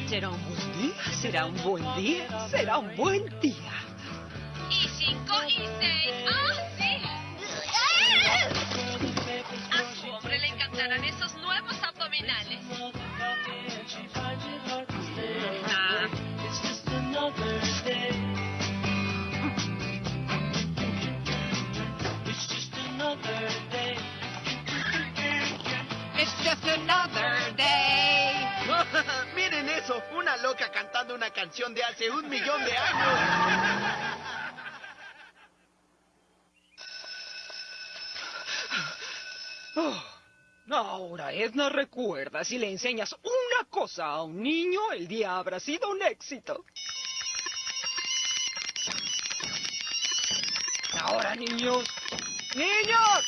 Será un buen día, será un buen día, será un buen día. Y 5 y 6. ¡Ah, sí! A su hombre le encantarán esos nuevos abdominales. Ah, it's just another day. Miren eso, una loca cantando una canción de hace 1.000.000 de años. Oh, ahora, Edna, recuerda, si le enseñas una cosa a un niño, el día habrá sido un éxito. Ahora, niños. ¡Niños!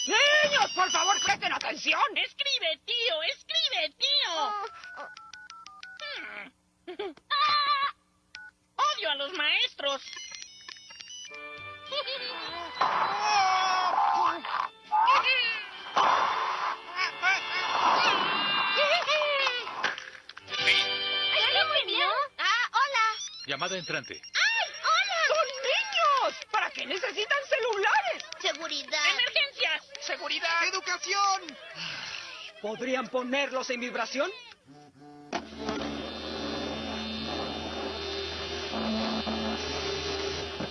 ¡Niños, por favor, presten atención! ¡Escribe, tío! ¡Escribe, tío! ¡Ah! ¡Odio a los maestros! ¿Hay muy bien? Ah, hola. Llamada entrante. ¡Ay, hola! ¡Son niños! ¿Para qué necesitan celulares? Seguridad. ¡Emergencias! ¡Seguridad! ¡Educación! ¿Podrían ponerlos en vibración?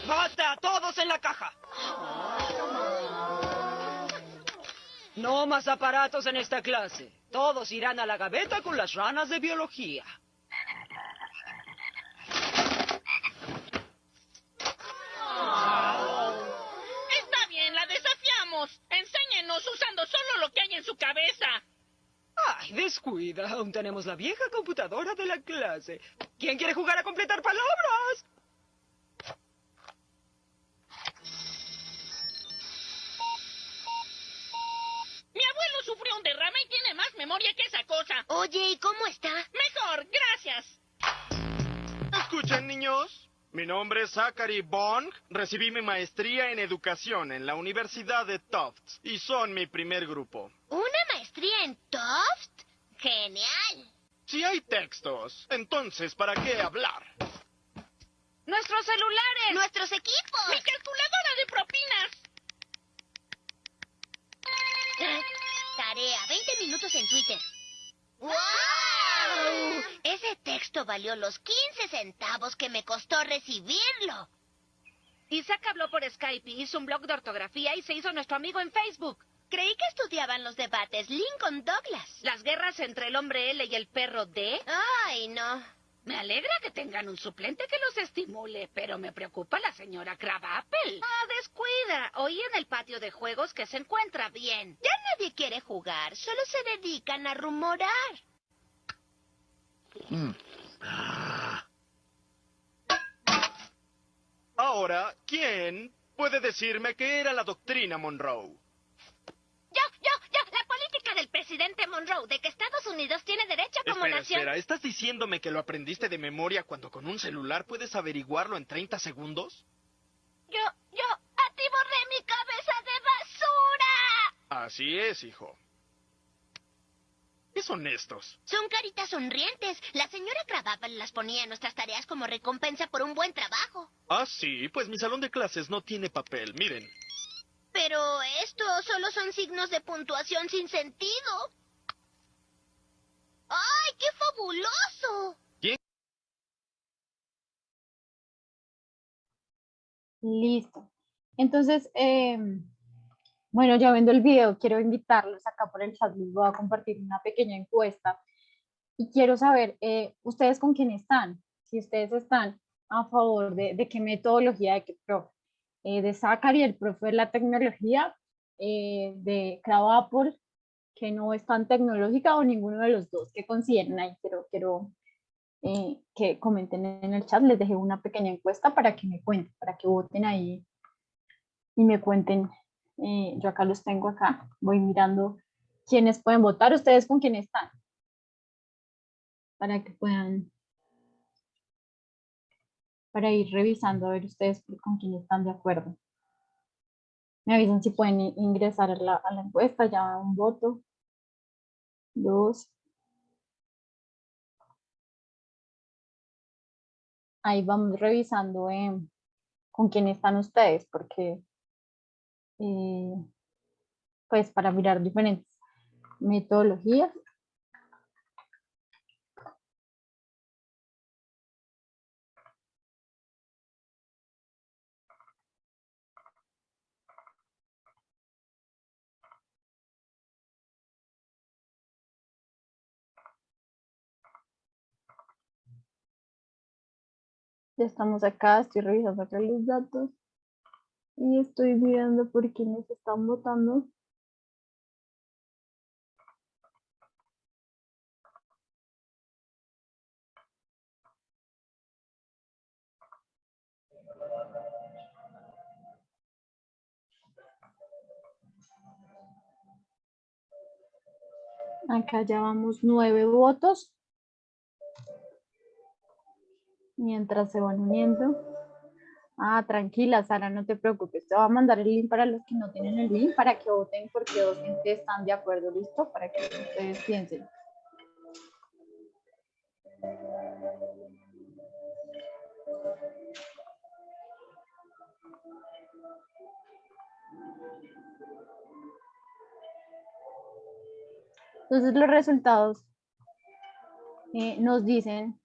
¡Bata! ¡Todos en la caja! No más aparatos en esta clase. Todos irán a la gaveta con las ranas de biología. Está bien, la desafiamos. Enséñenos usando solo lo que hay en su cabeza. Ay, descuida. Aún tenemos la vieja computadora de la clase. ¿Quién quiere jugar a completar palabras? Mi abuelo sufrió un derrame y tiene más memoria que esa cosa. Oye, ¿y cómo está? Mejor, gracias. Escuchen, niños. Mi nombre es Zachary Bong. Recibí mi maestría en educación en la Universidad de Tufts y son mi primer grupo. ¿Una maestría en Tufts? ¡Genial! Si hay textos, entonces ¿para qué hablar? ¡Nuestros celulares! ¡Nuestros equipos! ¡Mi calculadora de propinas! Tarea, 20 minutos en Twitter. ¡Wow! Ese texto valió los 15 centavos que me costó recibirlo. Isaac habló por Skype, hizo un blog de ortografía y se hizo nuestro amigo en Facebook. Creí que estudiaban los debates Lincoln Douglas. Las guerras entre el hombre L y el perro D. Ay, no. Me alegra que tengan un suplente que los estimule, pero me preocupa la señora Crabapple. Ah, descuida. Oí en el patio de juegos que se encuentra bien. Ya nadie quiere jugar, solo se dedican a rumorar. Ahora, ¿quién puede decirme qué era la doctrina Monroe? Yo, la política del presidente Monroe, de que Estados Unidos tiene derecho como nación. Espera, ¿estás diciéndome que lo aprendiste de memoria cuando con un celular puedes averiguarlo en 30 segundos? Yo, atiborré mi cabeza de basura. Así es, hijo. ¿Qué son estos? Son caritas sonrientes. La señora Krabappel las ponía en nuestras tareas como recompensa por un buen trabajo. Ah, sí, pues mi salón de clases no tiene papel, miren. Pero estos solo son signos de puntuación sin sentido. ¡Ay, qué fabuloso! Listo. Entonces, bueno, ya viendo el video, quiero invitarlos acá por el chat, les voy a compartir una pequeña encuesta y quiero saber, ¿ustedes con quién están? Si ustedes están a favor de qué metodología, de qué profe, de Zachary, el profe de la tecnología, de Krabappel, que no es tan tecnológica, o ninguno de los dos, ¿qué consideran ahí? Quiero que comenten en el chat, les dejé una pequeña encuesta para que me cuenten, para que voten ahí y me cuenten. Yo acá los tengo acá, voy mirando quiénes pueden votar, ustedes con quién están, para que puedan, para ir revisando a ver ustedes con quién están de acuerdo. Me avisan si pueden ingresar a la encuesta, ya un voto, 2. Ahí vamos revisando con quién están ustedes, porque pues para mirar diferentes metodologías. Ya estamos acá, estoy revisando acá los datos y estoy mirando por quiénes están votando. Acá ya vamos 9 votos. Mientras se van uniendo. Ah, tranquila, Sara, no te preocupes. Te voy a mandar el link para los que no tienen el link para que voten porque docentes están de acuerdo, ¿listo? Para que ustedes piensen. Entonces los resultados nos dicen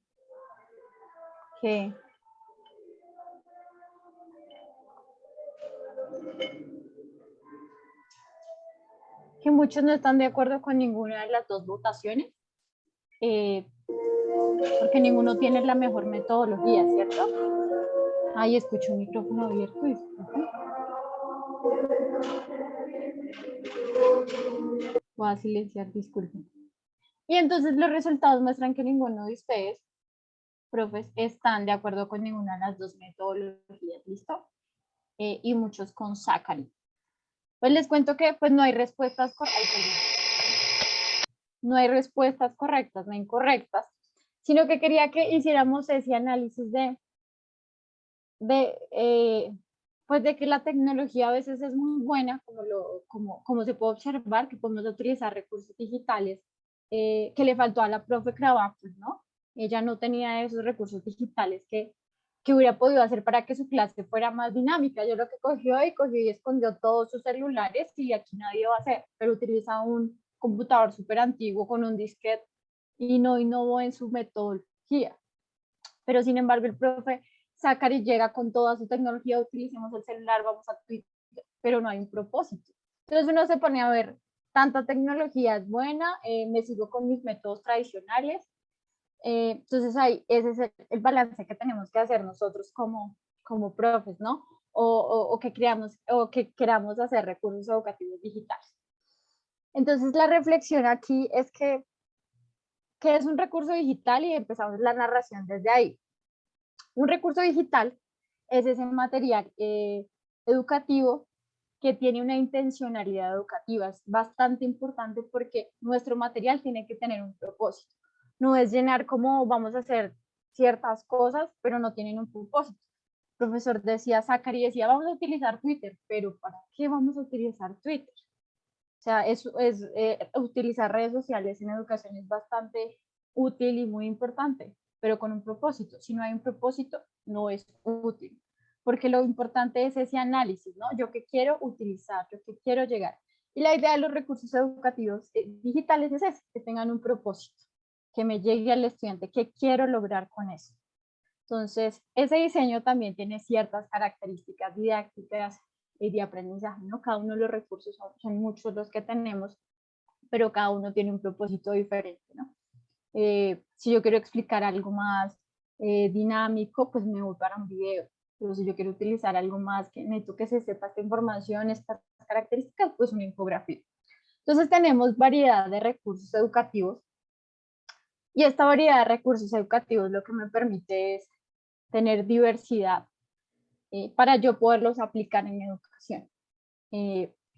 que muchos no están de acuerdo con ninguna de las dos votaciones, porque ninguno tiene la mejor metodología, ¿cierto? Ahí escucho un micrófono abierto. Disculpen. Voy a silenciar, disculpen. Y entonces los resultados muestran que ninguno de ustedes, profes, están de acuerdo con ninguna de las dos metodologías, ¿listo? Y muchos con Zachary. Pues les cuento que pues no hay respuestas correctas. No hay respuestas correctas, no incorrectas, sino que quería que hiciéramos ese análisis pues de que la tecnología a veces es muy buena, como se puede observar, que podemos utilizar recursos digitales, que le faltó a la profe Cravappel, ¿no? Ella no tenía esos recursos digitales que hubiera podido hacer para que su clase fuera más dinámica. Yo lo que cogió y escondió todos sus celulares y aquí nadie va a hacer, pero utiliza un computador súper antiguo con un disquete y no innovó en su metodología. Pero sin embargo el profe Zachary llega con toda su tecnología, utilicemos el celular, vamos a Twitter, pero no hay un propósito. Entonces uno se pone a ver, tanta tecnología es buena, me sigo con mis métodos tradicionales. Entonces ahí ese es el balance que tenemos que hacer nosotros como profes, ¿no? O que queramos hacer recursos educativos digitales. Entonces la reflexión aquí es que es un recurso digital y empezamos la narración desde ahí. Un recurso digital es ese material educativo que tiene una intencionalidad educativa. Es bastante importante porque nuestro material tiene que tener un propósito. No es llenar como vamos a hacer ciertas cosas, pero no tienen un propósito. El profesor decía, Zachary decía, vamos a utilizar Twitter, pero ¿para qué vamos a utilizar Twitter? O sea, utilizar redes sociales en educación es bastante útil y muy importante, pero con un propósito. Si no hay un propósito, no es útil, porque lo importante es ese análisis, ¿no? Yo qué quiero utilizar, yo qué quiero llegar. Y la idea de los recursos educativos digitales es ese, que tengan un propósito, que me llegue al estudiante, qué quiero lograr con eso. Entonces, ese diseño también tiene ciertas características didácticas y de aprendizaje, ¿no? Cada uno de los recursos son muchos los que tenemos, pero cada uno tiene un propósito diferente, ¿no? Si yo quiero explicar algo más dinámico, pues me voy para un video. Pero si yo quiero utilizar algo más que necesito que se sepa esta información, estas características, pues una infografía. Entonces tenemos variedad de recursos educativos y esta variedad de recursos educativos lo que me permite es tener diversidad para yo poderlos aplicar en mi educación.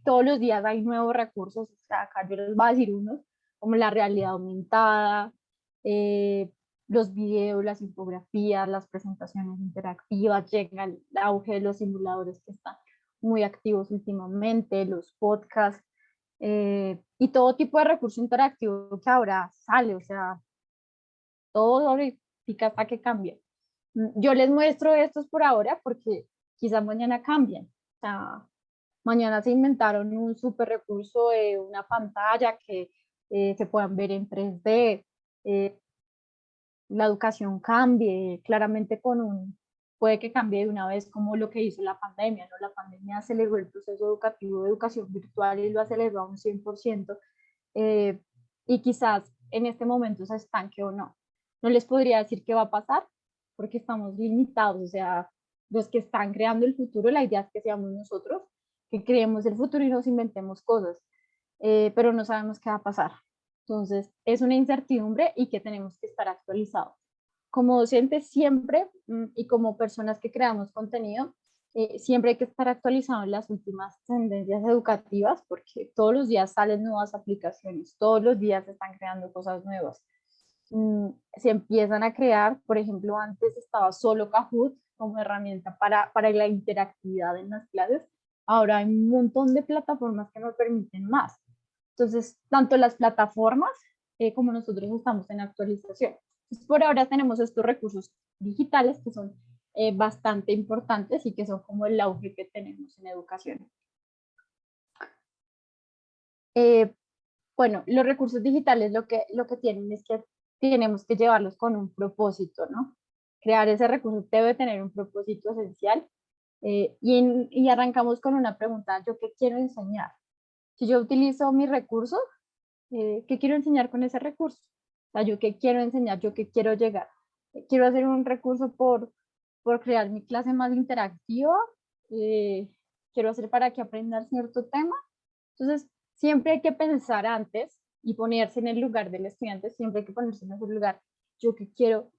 Todos los días hay nuevos recursos, o sea, acá yo les voy a decir unos, como la realidad aumentada, los videos, las infografías, las presentaciones interactivas, llega el auge de los simuladores que están muy activos últimamente, los podcasts y todo tipo de recurso interactivo que ahora sale, o sea, todo ahorita hasta que cambie. Yo les muestro estos por ahora porque quizás mañana cambien. O sea, mañana se inventaron un super recurso de una pantalla que se puedan ver en 3D, la educación cambie, claramente puede que cambie de una vez como lo que hizo la pandemia, ¿no? La pandemia aceleró el proceso educativo de educación virtual y lo aceleró a un 100%, y quizás en este momento se estanque o no. No les podría decir qué va a pasar porque estamos limitados, o sea, los que están creando el futuro, la idea es que seamos nosotros, que creemos el futuro y nos inventemos cosas, pero no sabemos qué va a pasar. Entonces, es una incertidumbre y que tenemos que estar actualizados. Como docentes siempre y como personas que creamos contenido, siempre hay que estar actualizados en las últimas tendencias educativas porque todos los días salen nuevas aplicaciones, todos los días se están creando cosas nuevas. Se empiezan a crear, por ejemplo, antes estaba solo Kahoot como herramienta para la interactividad en las clases, ahora hay un montón de plataformas que nos permiten más. Entonces, tanto las plataformas como nosotros estamos en actualización. Entonces, por ahora tenemos estos recursos digitales que son bastante importantes y que son como el auge que tenemos en educación. Bueno, los recursos digitales lo que tienen es que tenemos que llevarlos con un propósito, ¿no? Crear ese recurso debe tener un propósito esencial, y arrancamos con una pregunta: ¿yo qué quiero enseñar? Si yo utilizo mi recurso, ¿qué quiero enseñar con ese recurso? O sea, ¿yo qué quiero enseñar? ¿Yo qué quiero llegar? ¿Quiero hacer un recurso por crear mi clase más interactiva? ¿Quiero hacer para que aprendan cierto tema? Entonces, siempre hay que pensar antes y ponerse en el lugar del estudiante, siempre hay que ponerse en ese lugar. ¿Yo qué quiero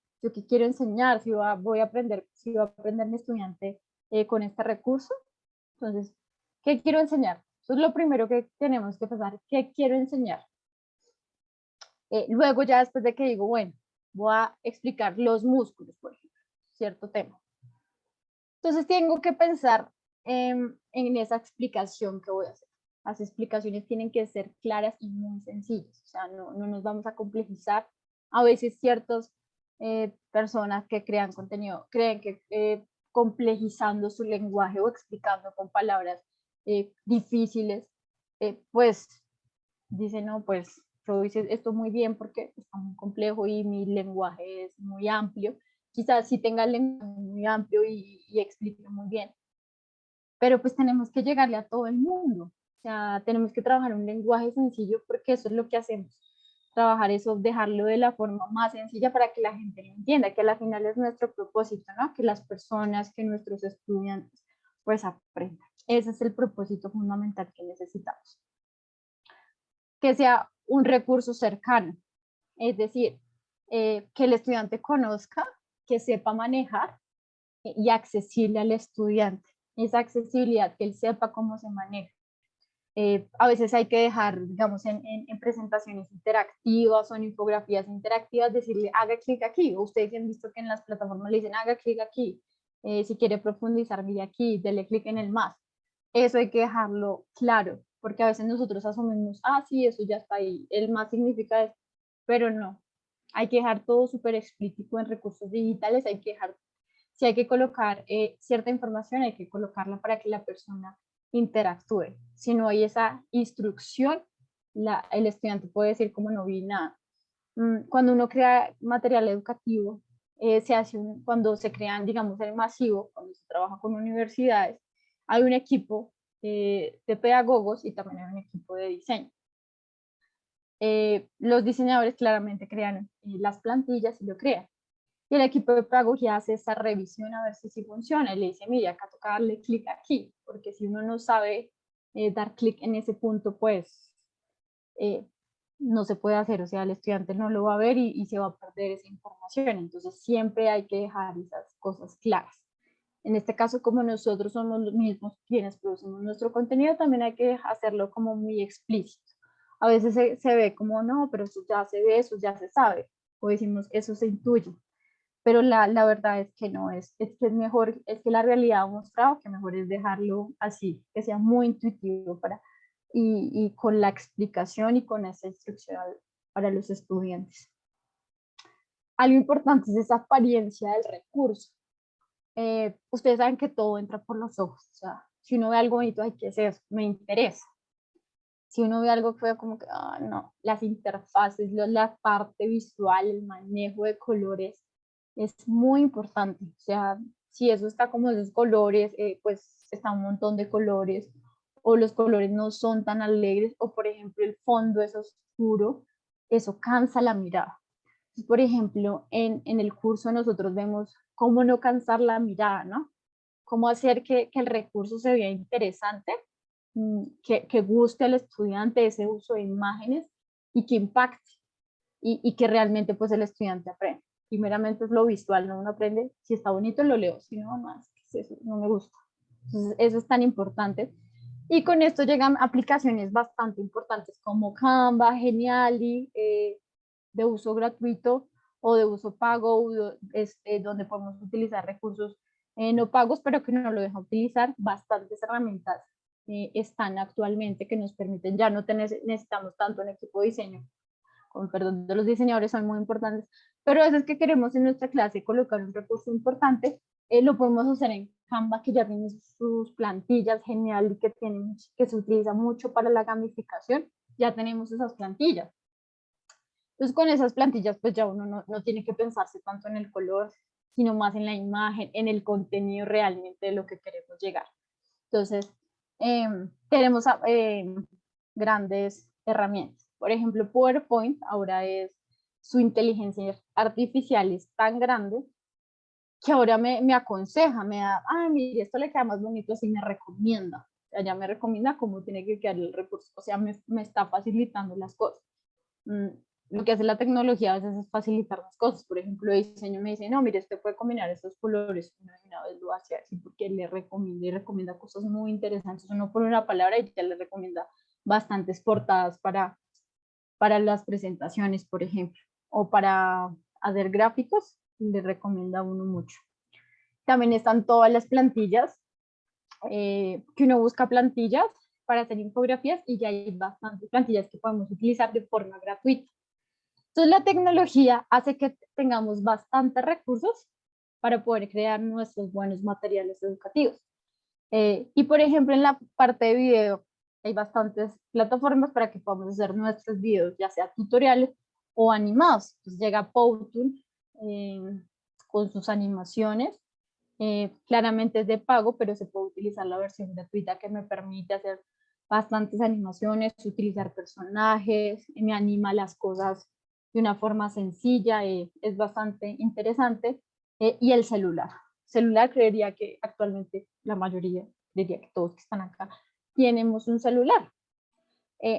enseñar? Si voy a aprender mi estudiante con este recurso. Entonces, ¿qué quiero enseñar? Eso es lo primero que tenemos que pensar: ¿qué quiero enseñar? Luego ya después de que digo, bueno, voy a explicar los músculos, por ejemplo, cierto tema. Entonces tengo que pensar en esa explicación que voy a hacer. Las explicaciones tienen que ser claras y muy sencillas, o sea, no nos vamos a complejizar. A veces ciertas personas que crean contenido creen que complejizando su lenguaje o explicando con palabras difíciles, pues dicen, no, pues yo hice esto muy bien porque está muy complejo y mi lenguaje es muy amplio. Quizás sí tenga el lenguaje muy amplio y explique muy bien, pero pues tenemos que llegarle a todo el mundo. O sea, tenemos que trabajar un lenguaje sencillo porque eso es lo que hacemos. Trabajar eso, dejarlo de la forma más sencilla para que la gente lo entienda, que al final es nuestro propósito, ¿no? Que las personas, que nuestros estudiantes pues aprendan. Ese es el propósito fundamental que necesitamos. Que sea un recurso cercano, es decir, que el estudiante conozca, que sepa manejar y accesible al estudiante. Esa accesibilidad, que él sepa cómo se maneja. A veces hay que dejar, digamos, en presentaciones interactivas o en infografías interactivas, decirle haga clic aquí. O ustedes han visto que en las plataformas le dicen haga clic aquí. Si quiere profundizar, mire aquí, dele clic en el más. Eso hay que dejarlo claro, porque a veces nosotros asumimos, sí, eso ya está ahí, el más significa eso, pero no. Hay que dejar todo súper explícito en recursos digitales, hay que dejar, si hay que colocar cierta información, hay que colocarla para que la persona interactúe. Si no hay esa instrucción, el estudiante puede decir como no vi nada. Cuando uno crea material educativo, cuando se crean, digamos, el masivo, cuando se trabaja con universidades, hay un equipo de pedagogos y también hay un equipo de diseño. Los diseñadores claramente crean las plantillas y lo crean. Y el equipo de pedagogía hace esa revisión a ver si sí funciona y le dice, mira, acá toca darle clic aquí, porque si uno no sabe dar clic en ese punto, pues no se puede hacer, o sea, el estudiante no lo va a ver y se va a perder esa información. Entonces siempre hay que dejar esas cosas claras. En este caso, como nosotros somos los mismos quienes producimos nuestro contenido, también hay que hacerlo como muy explícito. A veces se ve como, no, pero eso ya se ve, eso ya se sabe, o decimos, eso se intuye. pero la verdad es que no, es que es mejor, es que la realidad ha mostrado que mejor es dejarlo así, que sea muy intuitivo y con la explicación y con esa instrucción para los estudiantes. Algo importante es esa apariencia del recurso. Ustedes saben que todo entra por los ojos, o sea, si uno ve algo bonito, ay, ¿qué es eso? Me interesa. Si uno ve algo feo, como que, no, las interfaces, la parte visual, el manejo de colores, es muy importante. O sea, si eso está como esos colores, pues está un montón de colores, o los colores no son tan alegres, o por ejemplo el fondo es oscuro, eso cansa la mirada. Entonces, por ejemplo, en el curso nosotros vemos cómo no cansar la mirada, ¿no? Cómo hacer que el recurso se vea interesante, que guste al estudiante ese uso de imágenes y que impacte y que realmente pues el estudiante aprenda. Primeramente es lo visual, ¿no? Uno aprende, si está bonito lo leo, si no, más, eso no me gusta. Entonces eso es tan importante. Y con esto llegan aplicaciones bastante importantes como Canva, Geniali, de uso gratuito o de uso pago, donde podemos utilizar recursos no pagos, pero que no lo dejan utilizar. Bastantes herramientas están actualmente que nos permiten, ya no necesitamos tanto en equipo de diseño, con perdón de los diseñadores, son muy importantes, pero a veces que queremos en nuestra clase colocar un recurso importante, lo podemos hacer en Canva, que ya tiene sus plantillas genial y que se utiliza mucho para la gamificación, ya tenemos esas plantillas. Entonces con esas plantillas pues ya uno no tiene que pensarse tanto en el color, sino más en la imagen, en el contenido realmente de lo que queremos llegar. Entonces tenemos grandes herramientas. Por ejemplo, PowerPoint ahora su inteligencia artificial es tan grande que ahora me aconseja, me da, mire, esto le queda más bonito así, me recomienda. O sea, ya me recomienda cómo tiene que quedar el recurso. O sea, me está facilitando las cosas. Lo que hace la tecnología a veces es facilitar las cosas. Por ejemplo, el diseño me dice, no, mire, usted puede combinar estos colores. Una vez lo hace así porque le recomienda y recomienda cosas muy interesantes. Uno pone una palabra y ya le recomienda bastantes portadas para las presentaciones, por ejemplo, o para hacer gráficos, le recomienda a uno mucho. También están todas las plantillas, que uno busca plantillas para hacer infografías y ya hay bastantes plantillas que podemos utilizar de forma gratuita. Entonces la tecnología hace que tengamos bastantes recursos para poder crear nuestros buenos materiales educativos. Y por ejemplo en la parte de video hay bastantes plataformas para que podamos hacer nuestros videos, ya sea tutoriales o animados. Entonces llega Powtoon con sus animaciones. Claramente es de pago, pero se puede utilizar la versión gratuita que me permite hacer bastantes animaciones, utilizar personajes, me anima las cosas de una forma sencilla, es bastante interesante. Y el celular creería que actualmente la mayoría, diría que todos que están acá, tenemos un celular.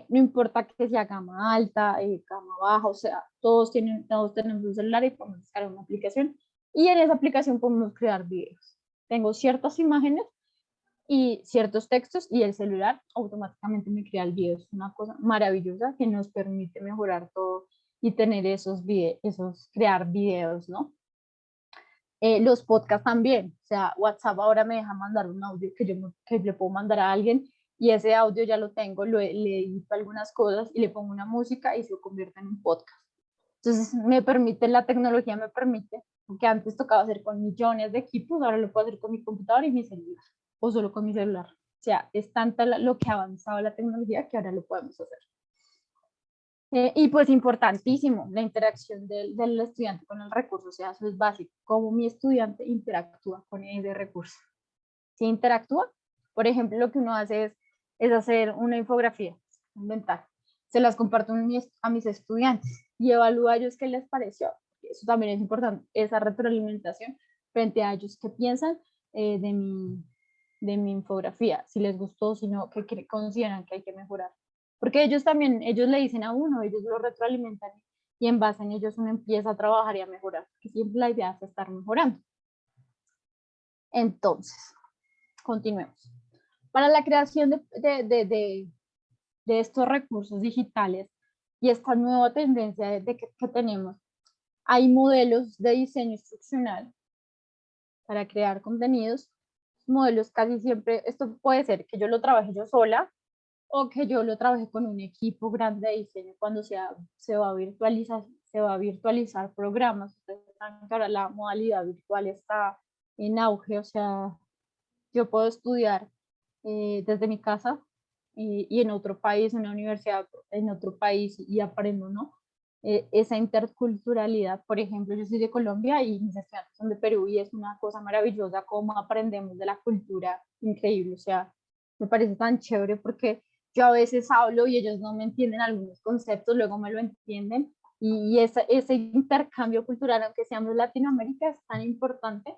No importa que sea gama alta, gama baja, o sea, todos tenemos un celular y podemos descargar una aplicación y en esa aplicación podemos crear videos. Tengo ciertas imágenes y ciertos textos y el celular automáticamente me crea el video. Es una cosa maravillosa que nos permite mejorar todo y tener crear videos, ¿no? Los podcasts también, o sea, WhatsApp ahora me deja mandar un audio que le puedo mandar a alguien y ese audio ya lo tengo, le edito algunas cosas y le pongo una música y se lo convierte en un podcast. Entonces la tecnología me permite, porque antes tocaba hacer con millones de equipos, ahora lo puedo hacer con mi computadora y mi celular, o solo con mi celular. O sea, es tanta lo que ha avanzado la tecnología que ahora lo podemos hacer. Y pues importantísimo, la interacción del estudiante con el recurso, o sea, eso es básico, cómo mi estudiante interactúa con ese recurso. Si interactúa, por ejemplo, lo que uno hace es hacer una infografía, inventar, se las comparto a mis estudiantes y evalúo a ellos qué les pareció. Eso también es importante, esa retroalimentación frente a ellos qué piensan de mi infografía, si les gustó, si no, qué consideran que hay que mejorar. Porque ellos le dicen a uno, ellos lo retroalimentan y en base en ellos uno empieza a trabajar y a mejorar, que siempre la idea es estar mejorando. Entonces, continuemos. Para la creación de estos recursos digitales y esta nueva tendencia que tenemos, hay modelos de diseño instruccional para crear contenidos, modelos casi siempre, esto puede ser que yo lo trabaje yo sola o que yo lo trabaje con un equipo grande de diseño cuando se va a virtualizar programas. Ustedes saben que ahora la modalidad virtual está en auge, o sea, yo puedo estudiar desde mi casa y en otro país, en una universidad en otro país y aprendo, ¿no? Esa interculturalidad, por ejemplo, yo soy de Colombia y mis estudiantes son de Perú y es una cosa maravillosa cómo aprendemos de la cultura, increíble, o sea, me parece tan chévere porque yo a veces hablo y ellos no me entienden algunos conceptos, luego me lo entienden y ese intercambio cultural, aunque seamos Latinoamérica, es tan importante.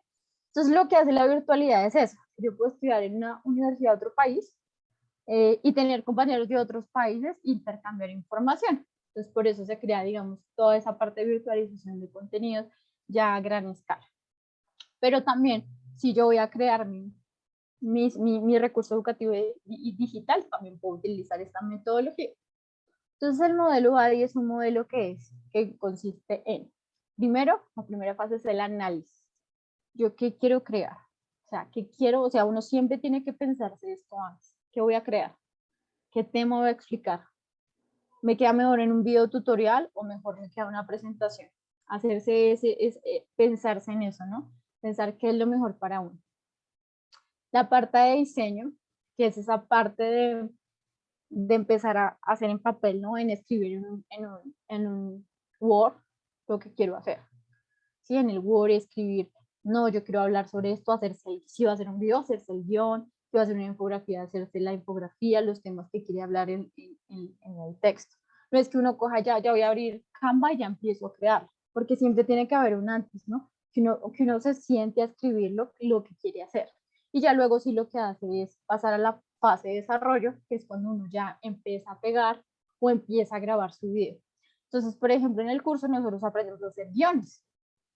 Entonces lo que hace la virtualidad es eso, yo puedo estudiar en una universidad de otro país y tener compañeros de otros países, intercambiar información. Entonces, por eso se crea, digamos, toda esa parte de virtualización de contenidos ya a gran escala. Pero también, si yo voy a crear mi recurso educativo y digital, también puedo utilizar esta metodología. Entonces, el modelo ADI es un modelo que consiste en, primero, la primera fase es el análisis. ¿Yo qué quiero crear? O sea, ¿qué quiero? O sea, uno siempre tiene que pensarse esto antes. ¿Qué voy a crear? ¿Qué tema voy a explicar? ¿Me queda mejor en un video tutorial o mejor me queda una presentación? Hacerse pensarse en eso, ¿no? Pensar qué es lo mejor para uno. La parte de diseño, que es esa parte de empezar a hacer en papel, ¿no? En escribir en un Word lo que quiero hacer. ¿Sí? En el Word escribir, no, yo quiero hablar sobre esto, si va a hacer un video, hacerse el guión, si va a hacer una infografía, hacerse la infografía, los temas que quiere hablar en el texto. No es que uno coja ya voy a abrir Canva y ya empiezo a crear, porque siempre tiene que haber un antes, ¿no? Que uno se siente a escribir lo que quiere hacer. Y ya luego sí lo que hace es pasar a la fase de desarrollo, que es cuando uno ya empieza a pegar o empieza a grabar su video. Entonces, por ejemplo, en el curso nosotros aprendemos a hacer guiones.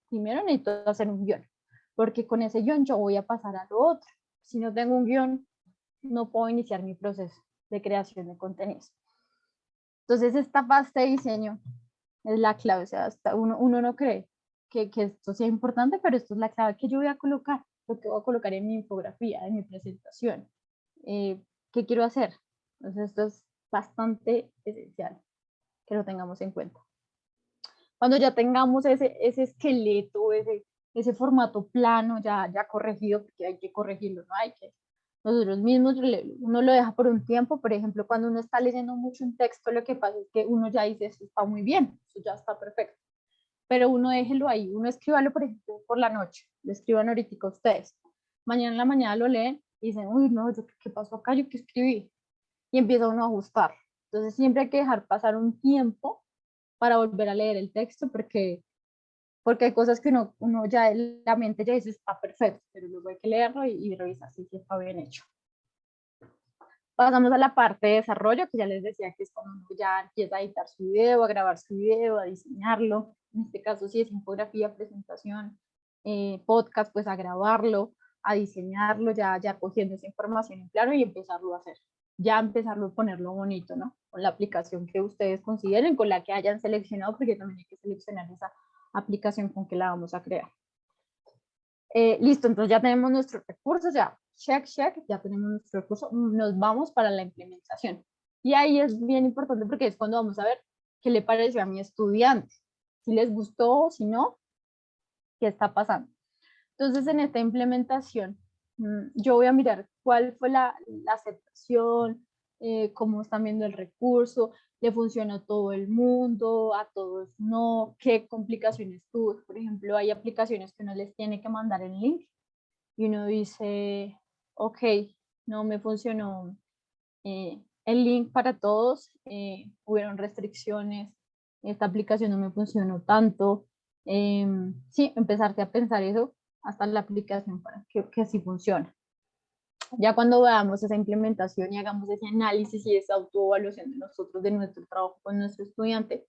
Primero necesito hacer un guión, porque con ese guión yo voy a pasar a lo otro. Si no tengo un guión, no puedo iniciar mi proceso de creación de contenidos. Entonces, esta fase de diseño es la clave. O sea, uno no cree que esto sea importante, pero esto es la clave que yo voy a colocar, lo que voy a colocar en mi infografía, en mi presentación. ¿Qué quiero hacer? Entonces, esto es bastante esencial que lo tengamos en cuenta. Cuando ya tengamos ese esqueleto, ese formato plano ya corregido, porque hay que corregirlo, ¿no? Nosotros mismos, uno lo deja por un tiempo, por ejemplo, cuando uno está leyendo mucho un texto, lo que pasa es que uno ya dice, esto está muy bien, esto ya está perfecto, pero uno déjelo ahí, uno escríbalo, por ejemplo, por la noche, lo escriban ahorita ustedes, mañana en la mañana lo leen y dicen, uy, no, ¿qué pasó acá? ¿Yo qué escribí? Y empieza uno a ajustar. Entonces siempre hay que dejar pasar un tiempo para volver a leer el texto, porque hay cosas que uno ya, la mente ya dice está perfecto, pero luego hay que leerlo y revisar si está bien hecho. Pasamos a la parte de desarrollo, que ya les decía que es cuando uno ya empieza a editar su video, a grabar su video, a diseñarlo. En este caso, si es infografía, presentación, podcast, pues a grabarlo, a diseñarlo, ya cogiendo esa información en claro y empezarlo a hacer. Ya empezarlo a ponerlo bonito, ¿no? Con la aplicación que ustedes consideren, con la que hayan seleccionado, porque también hay que seleccionar esa aplicación con que la vamos a crear. Listo, entonces ya tenemos nuestros recursos, ya check, ya tenemos nuestro recurso, nos vamos para la implementación. Y ahí es bien importante porque es cuando vamos a ver qué le pareció a mi estudiante, si les gustó, si no, qué está pasando. Entonces en esta implementación yo voy a mirar cuál fue la aceptación, cómo están viendo el recurso, le funciona a todo el mundo, a todos no, qué complicaciones tuvo. Por ejemplo, hay aplicaciones que uno les tiene que mandar el link y uno dice, ok, no me funcionó el link para todos, hubieron restricciones, esta aplicación no me funcionó tanto. Sí, empezarte a pensar eso hasta la aplicación para que así funcione. Ya cuando veamos esa implementación y hagamos ese análisis y esa autoevaluación de nosotros, de nuestro trabajo con nuestro estudiante,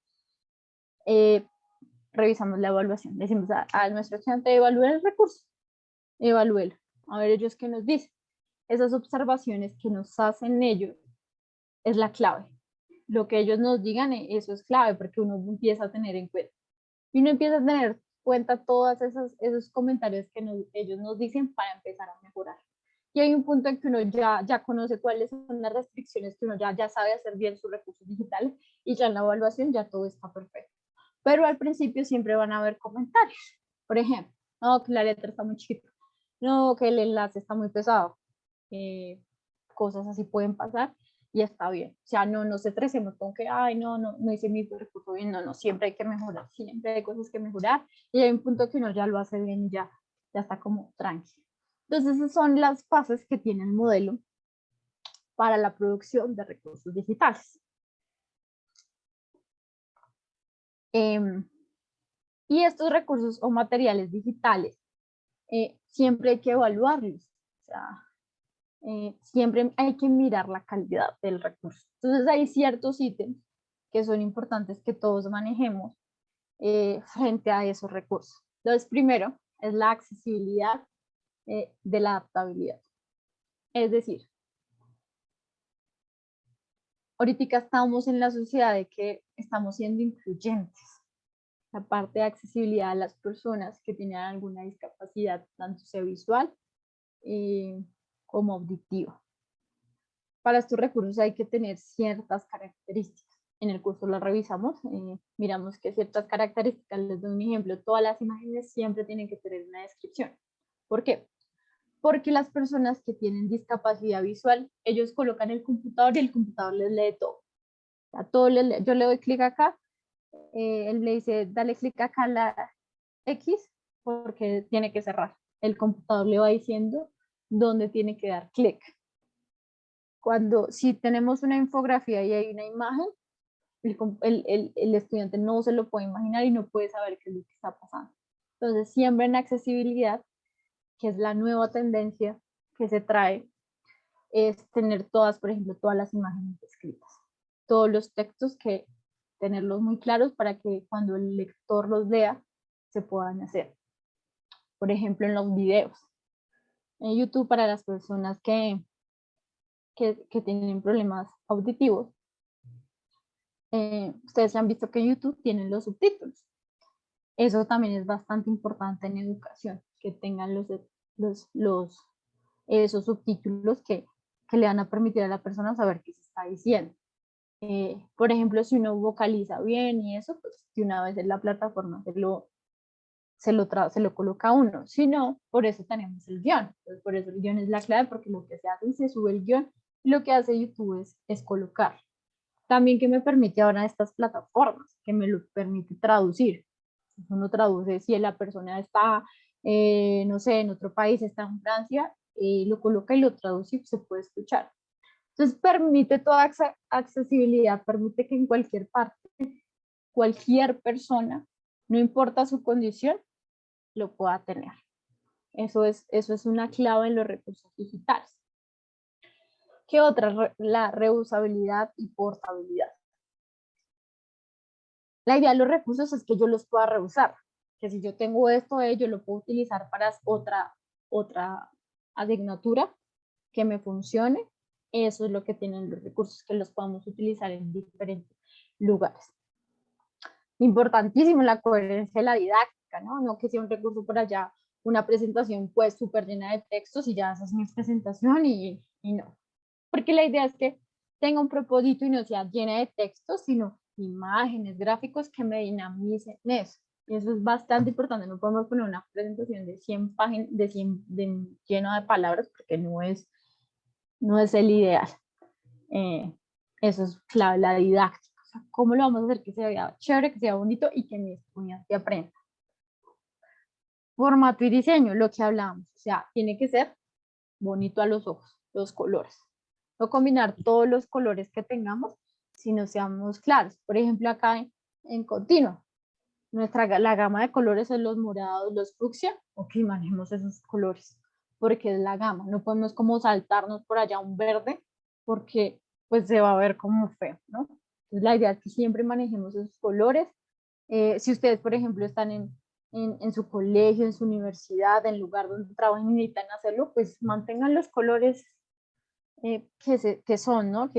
revisamos la evaluación. Decimos a nuestro estudiante, evalúe el recurso, evalúelo. A ver ellos qué nos dicen. Esas observaciones que nos hacen ellos es la clave. Lo que ellos nos digan, eso es clave porque uno empieza a tener en cuenta. Y uno empieza a tener cuenta todos esos comentarios que ellos nos dicen para empezar a mejorar. Y hay un punto en que uno ya conoce cuáles son las restricciones, que uno ya sabe hacer bien sus recursos digitales y ya en la evaluación ya todo está perfecto. Pero al principio siempre van a haber comentarios. Por ejemplo, no, que la letra está muy chiquita, no, que el enlace está muy pesado. Cosas así pueden pasar y está bien. O sea, no se estresemos con que, ay, no hice mi recurso bien, no, siempre hay que mejorar, siempre hay cosas que mejorar y hay un punto que uno ya lo hace bien y ya está como tranquilo. Entonces, esas son las fases que tiene el modelo para la producción de recursos digitales. Y estos recursos o materiales digitales, siempre hay que evaluarlos. O sea, siempre hay que mirar la calidad del recurso. Entonces, hay ciertos ítems que son importantes que todos manejemos frente a esos recursos. Entonces, primero es la accesibilidad de la adaptabilidad. Es decir, ahorita estamos en la sociedad de que estamos siendo incluyentes. La parte de accesibilidad a las personas que tienen alguna discapacidad, tanto sea visual como auditiva. Para estos recursos hay que tener ciertas características. En el curso las revisamos, miramos que ciertas características, les doy un ejemplo, todas las imágenes siempre tienen que tener una descripción. ¿Por qué? Porque las personas que tienen discapacidad visual, ellos colocan el computador y el computador les lee todo. A todo yo le doy clic acá, él le dice, dale clic acá a la X porque tiene que cerrar. El computador le va diciendo dónde tiene que dar clic. Si tenemos una infografía y hay una imagen, el estudiante no se lo puede imaginar y no puede saber qué es lo que está pasando. Entonces, siempre en accesibilidad, que es la nueva tendencia que se trae, es tener todas, por ejemplo, todas las imágenes escritas. Todos los textos, que tenerlos muy claros para que cuando el lector los lea, se puedan hacer. Por ejemplo, en los videos. En YouTube, para las personas que tienen problemas auditivos, ustedes han visto que en YouTube tienen los subtítulos. Eso también es bastante importante en educación, que tengan esos subtítulos que le van a permitir a la persona saber qué se está diciendo. Por ejemplo, si uno vocaliza bien y eso, pues de una vez en la plataforma se lo coloca a uno. Si no, por eso tenemos el guión. Entonces, por eso el guión es la clave, porque lo que se hace es se sube el guión y lo que hace YouTube es colocar. También que me permite ahora estas plataformas, que me lo permite traducir. Uno traduce, si la persona está, no sé, en otro país, está en Francia, lo coloca y lo traduce y se puede escuchar. Entonces permite toda accesibilidad, permite que en cualquier parte, cualquier persona, no importa su condición, lo pueda tener. Eso es una clave en los recursos digitales. ¿Qué otra? La reusabilidad y portabilidad. La idea de los recursos es que yo los pueda reusar, que si yo tengo esto, yo lo puedo utilizar para otra asignatura que me funcione. Eso es lo que tienen los recursos, que los podamos utilizar en diferentes lugares. Importantísimo la coherencia de la didáctica, ¿no? No que sea un recurso por allá, una presentación pues súper llena de textos y ya esa es mi presentación y no. Porque la idea es que tenga un propósito y no sea llena de textos, sino imágenes, gráficos que me dinamicen eso. Y eso es bastante importante. No podemos poner una presentación de 100 páginas, lleno de palabras, porque no es el ideal. Eso es clave, la didáctica. O sea, ¿cómo lo vamos a hacer que se vea chévere, que sea bonito y que mi estudiante aprenda? Formato y diseño, lo que hablamos. O sea, tiene que ser bonito a los ojos, los colores. No combinar todos los colores que tengamos, sino seamos claros. Por ejemplo, acá en continuo, la gama de colores es los morados, los fucsia, ok, manejemos esos colores, porque es la gama. No podemos como saltarnos por allá un verde, porque pues se va a ver como feo, ¿no? Entonces la idea es que siempre manejemos esos colores. Si ustedes, por ejemplo, están en su colegio, en su universidad, en el lugar donde trabajan y necesitan hacerlo, pues mantengan los colores que son, ¿no?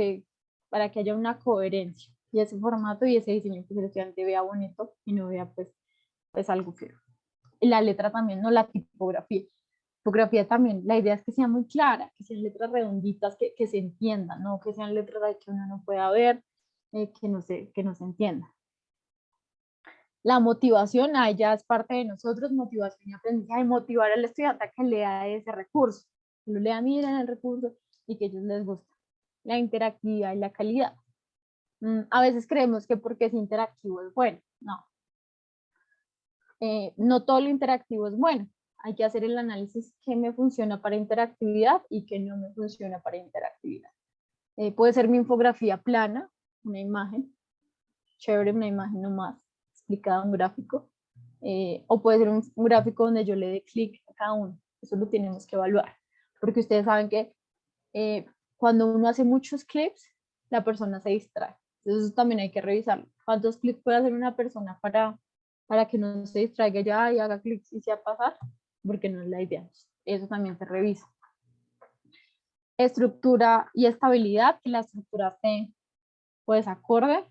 Para que haya una coherencia y ese formato y ese diseño, que el estudiante vea bonito y no vea pues es algo feo. Y la letra también, no la tipografía. Tipografía también, la idea es que sea muy clara, que sean letras redonditas, que se entiendan, no que sean letras que uno no pueda ver, que no se entienda. La motivación, ahí ya es parte de nosotros, motivación y aprendizaje, motivar al estudiante a que lea ese recurso, que lo lea, miren el recurso y que a ellos les gusta. La interactividad y la calidad. A veces creemos que porque es interactivo es bueno, no. No todo lo interactivo es bueno. Hay que hacer el análisis qué me funciona para interactividad y qué no me funciona para interactividad. Puede ser mi infografía plana, una imagen, chévere, una imagen nomás, explicada en un gráfico, o puede ser un gráfico donde yo le dé clic a cada uno. Eso lo tenemos que evaluar, porque ustedes saben que cuando uno hace muchos clics, la persona se distrae. Entonces eso también hay que revisarlo. ¿Cuántos clics puede hacer una persona para que no se distraiga ya y haga clics y sea pasar? Porque no es la idea. Eso también se revisa. Estructura y estabilidad, que la estructura esté pues acorde,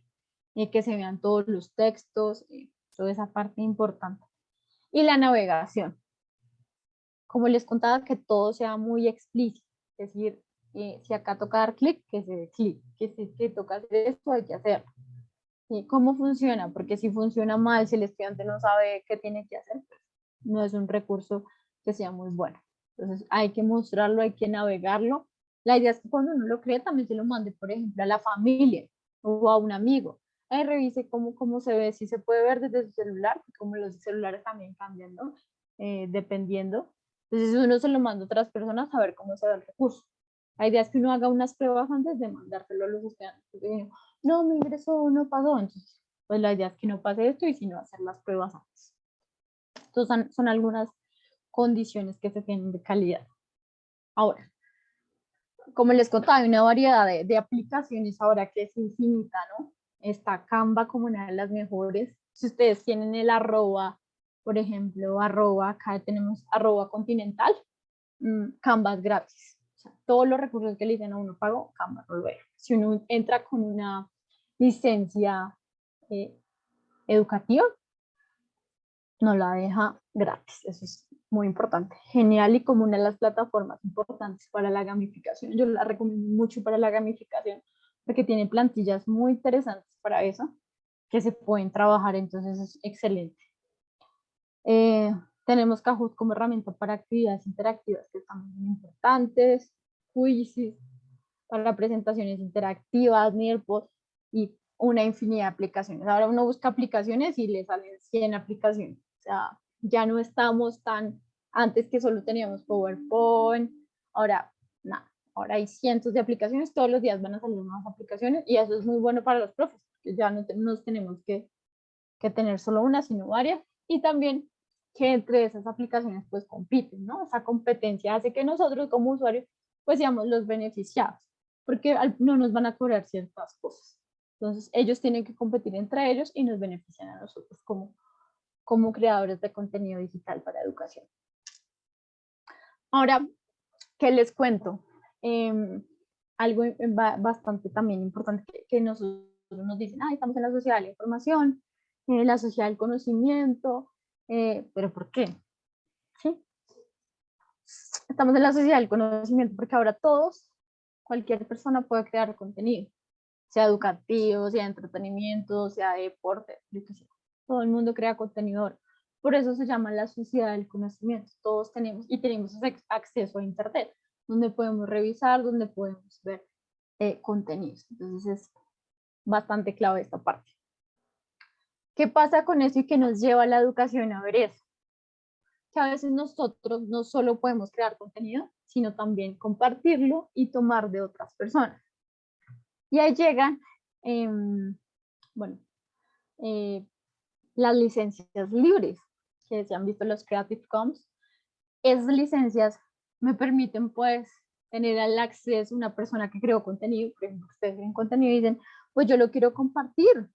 que se vean todos los textos, toda esa parte importante. Y la navegación. Como les contaba, que todo sea muy explícito, es decir, si acá toca dar clic, que se dé clic, que si toca hacer esto, hay que hacerlo. ¿Y cómo funciona? Porque si funciona mal, si el estudiante no sabe qué tiene que hacer, pues no es un recurso que sea muy bueno. Entonces hay que mostrarlo, hay que navegarlo. La idea es que cuando uno lo cree, también se lo mande, por ejemplo, a la familia o a un amigo. Ahí revise cómo se ve, si se puede ver desde su celular, como los celulares también cambian, ¿no? Dependiendo. Entonces uno se lo manda a otras personas a ver cómo se ve el recurso. La idea es que uno haga unas pruebas antes de mandárselo a los estudiantes. No, mi ingreso no pasó, entonces pues la idea es que no pase esto y sino hacer las pruebas antes. Entonces son algunas condiciones que se tienen de calidad. Ahora, como les contaba, hay una variedad de aplicaciones ahora que es infinita, ¿no? Está Canva como una de las mejores. Si ustedes tienen el arroba, por ejemplo, arroba, acá tenemos arroba continental, Canva es gratis. O sea, todos los recursos que le dicen a uno pago, Canva no lo ve. Si uno entra con una licencia educativa, no la deja gratis. Eso es muy importante. Genial y como una de las plataformas importantes para la gamificación. Yo la recomiendo mucho para la gamificación porque tiene plantillas muy interesantes para eso que se pueden trabajar, entonces es excelente. Tenemos Kahoot como herramienta para actividades interactivas que también son importantes, quizzes para presentaciones interactivas, Nearpod y una infinidad de aplicaciones. Ahora uno busca aplicaciones y le salen 100 aplicaciones. O sea, ya no estamos tan, antes que solo teníamos PowerPoint, ahora nada, ahora hay cientos de aplicaciones, todos los días van a salir nuevas aplicaciones y eso es muy bueno para los profes, porque ya no nos tenemos que tener solo una, sino varias, y también que entre esas aplicaciones pues compiten, ¿no? Esa competencia hace que nosotros como usuarios pues seamos los beneficiados, porque no nos van a cobrar ciertas cosas. Entonces ellos tienen que competir entre ellos y nos benefician a nosotros como creadores de contenido digital para educación. Ahora, ¿qué les cuento? Algo bastante también importante que nosotros nos dicen, estamos en la sociedad de la información, la sociedad del conocimiento, pero ¿por qué? ¿Sí? Estamos en la sociedad del conocimiento porque ahora todos, cualquier persona puede crear contenido, sea educativo, sea entretenimiento, sea deporte, yo qué sé. Todo el mundo crea contenido. Por eso se llama la sociedad del conocimiento. Todos tenemos acceso a internet, donde podemos revisar, donde podemos ver contenidos. Entonces es bastante clave esta parte. ¿Qué pasa con eso y qué nos lleva a la educación a ver eso? Que a veces nosotros no solo podemos crear contenido, sino también compartirlo y tomar de otras personas. Y ahí llegan, las licencias libres, que se han visto los Creative Commons. Esas licencias me permiten pues tener el acceso a una persona que creó contenido, por ejemplo, ustedes creen contenido y dicen, pues yo lo quiero compartir.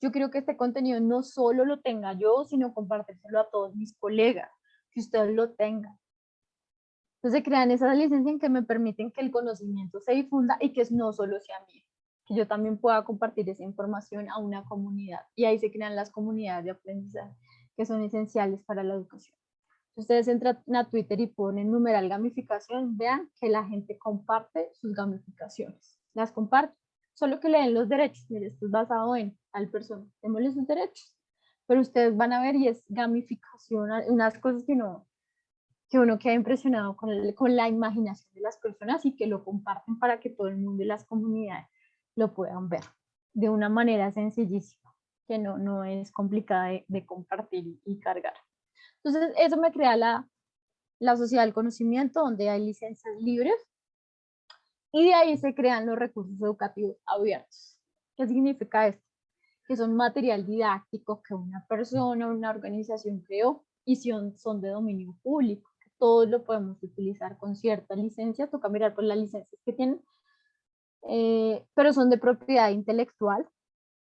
Yo quiero que este contenido no solo lo tenga yo, sino compartírselo a todos mis colegas, que ustedes lo tengan. Entonces crean esas licencias que me permiten que el conocimiento se difunda y que no solo sea mío, que yo también pueda compartir esa información a una comunidad. Y ahí se crean las comunidades de aprendizaje, que son esenciales para la educación. Si ustedes entran a Twitter y ponen numeral gamificación, vean que la gente comparte sus gamificaciones. Las comparte, solo que le den los derechos. Mire, esto es basado en tal persona, démosle sus derechos. Pero ustedes van a ver y es gamificación, unas cosas que uno queda impresionado con la imaginación de las personas y que lo comparten para que todo el mundo y las comunidades lo puedan ver de una manera sencillísima, que no es complicada de compartir y cargar. Entonces, eso me crea la sociedad del conocimiento, donde hay licencias libres, y de ahí se crean los recursos educativos abiertos. ¿Qué significa esto? Que son material didáctico que una persona, una organización creó y son de dominio público. Todos lo podemos utilizar con cierta licencia, toca mirar por las licencias que tienen, pero son de propiedad intelectual